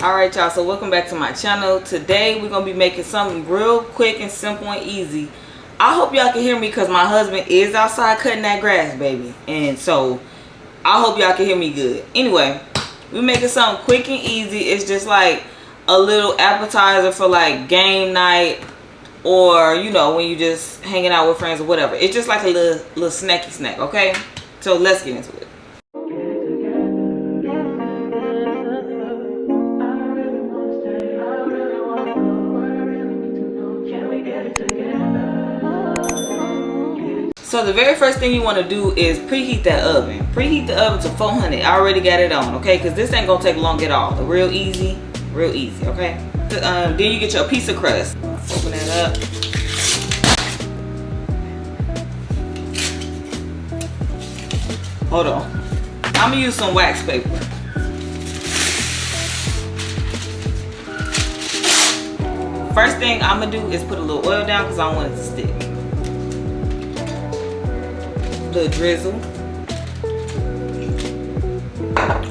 Alright y'all, so welcome back to my channel. Today we're going to be making something real quick and simple and easy. I hope y'all can hear me because my husband is outside cutting that grass, baby. And so I hope y'all can hear me good. Anyway, we're making something quick and easy. It's just like a little appetizer for like game night, or you know, when you just hanging out with friends or whatever. It's just like a little snacky snack, okay? So let's get into it. So the very first thing you want to do is preheat that oven. Preheat the oven to 400. I already got it on, okay? Because this ain't going to take long at all. Real easy, okay? Then you get your piece of crust. Open that up. Hold on. I'm going to use some wax paper. First thing I'm going to do is put a little oil down because I don't want it to stick. Little drizzle.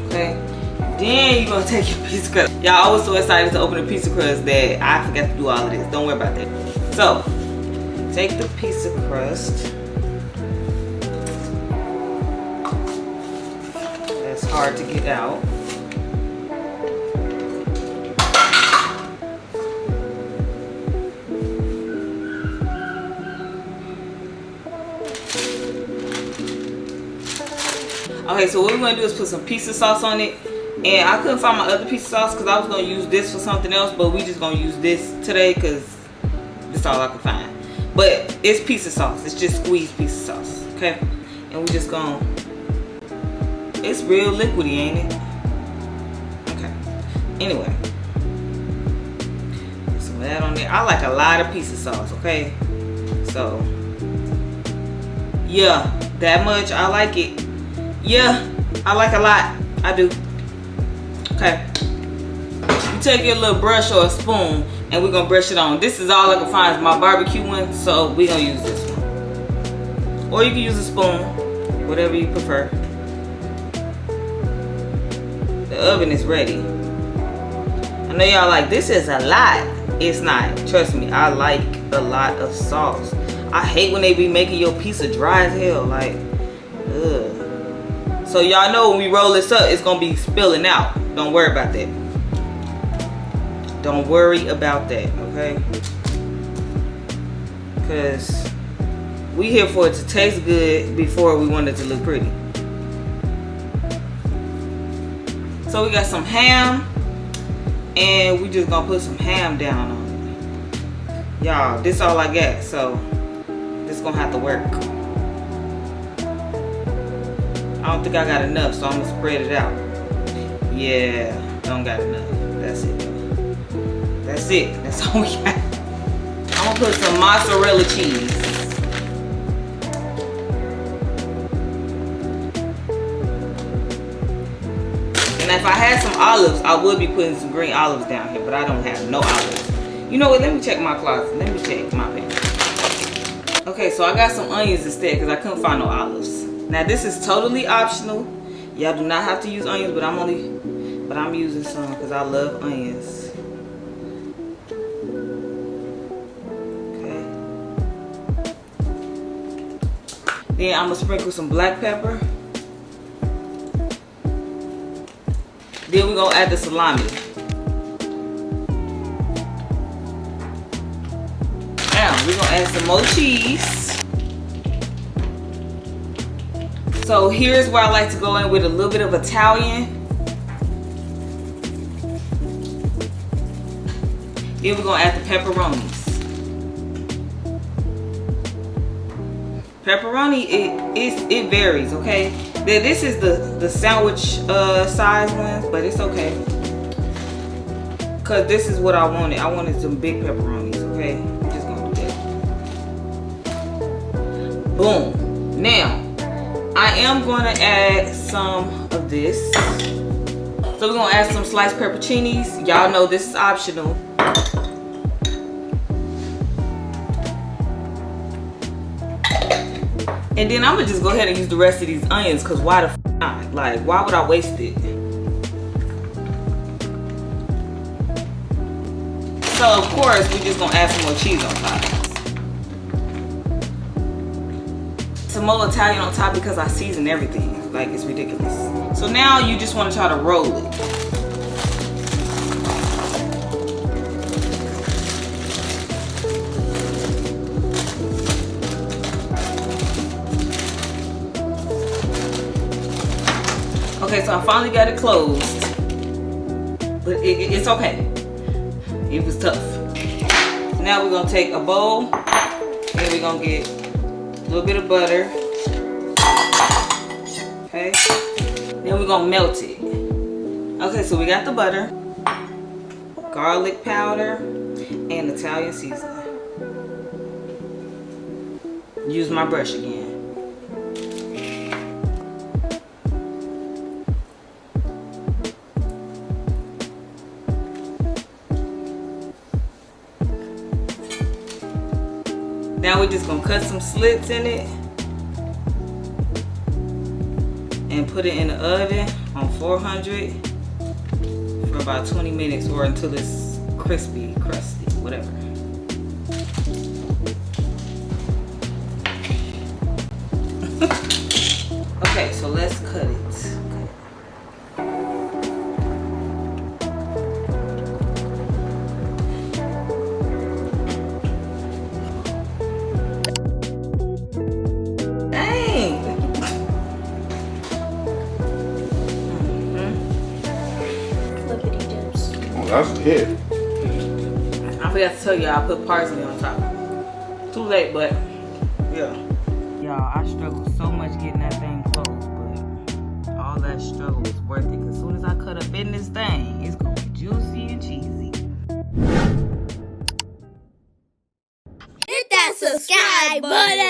Okay. Then you're gonna take your piece of crust. Y'all, I was so excited to open a piece of crust that I forgot to do all of this. Don't worry about that. So take the piece of crust. That's hard to get out. Okay, so what we're going to do is put some pizza sauce on it. And I couldn't find my other pizza sauce because I was going to use this for something else. But we just going to use this today because that's all I could find. But it's pizza sauce. It's just squeezed pizza sauce. Okay? And we just going to... It's real liquidy, ain't it? Okay. Anyway. Put some of that on there. I like a lot of pizza sauce, okay? So, yeah. That much. I like it. Yeah, I like a lot. I do. Okay. You take your little brush or a spoon and we're gonna brush it on. This is all I can find is my barbecue one, so we're gonna use this one. Or you can use a spoon, whatever you prefer. The oven is ready. I know y'all like, this is a lot. It's not. Trust me, I like a lot of sauce. I hate when they be making your pizza dry as hell. Like, ugh. So y'all know when we roll this up, it's going to be spilling out. Don't worry about that. Don't worry about that, okay? Because we here for it to taste good before we want it to look pretty. So we got some ham. And we just going to put some ham down on it. Y'all, this all I got. So this going to have to work. I don't think I got enough, so I'm gonna spread it out. Yeah, don't got enough. That's it. That's it. That's all we got. I'm gonna put some mozzarella cheese. And if I had some olives, I would be putting some green olives down here, but I don't have no olives. You know what? Let me check my closet. Let me check my pantry. Okay, so I got some onions instead because I couldn't find no olives. Now this is totally optional. Y'all do not have to use onions, but I'm using some because I love onions. Okay. Then I'm gonna sprinkle some black pepper. Then we're gonna add the salami. Now we're gonna add some more cheese. So here's where I like to go in with a little bit of Italian. Then we're gonna add the pepperonis. Pepperoni, it varies, okay? This is the sandwich size ones, but it's okay. Cause this is what I wanted. I wanted some big pepperonis, okay? I'm just gonna do that. Boom. Now, I am going to add some of this. So we're going to add some sliced pepperoncinis. Y'all know this is optional. And then I'm going to just go ahead and use the rest of these onions because why the f not? Like, why would I waste it? So of course we just gonna add some more cheese on top. Some more Italian on top because I season everything. Like, it's ridiculous. So now you just want to try to roll it. Okay, so I finally got it closed. But it's okay. It was tough. Now we're going to take a bowl. And we're going to get a little bit of butter. Okay. Then we're going to melt it. Okay, so we got the butter, garlic powder, and Italian seasoning. Use my brush again. Now we're just gonna cut some slits in it and put it in the oven on 400 for about 20 minutes or until it's crispy, crusty, whatever. Okay, so let's cut it. That's a hit. I forgot to tell you I put parsley on top. Too late, but yeah. Y'all, I struggled so much getting that thing closed, but all that struggle was worth it. Cause as soon as I cut up in this thing, it's gonna be juicy and cheesy. Hit that subscribe button.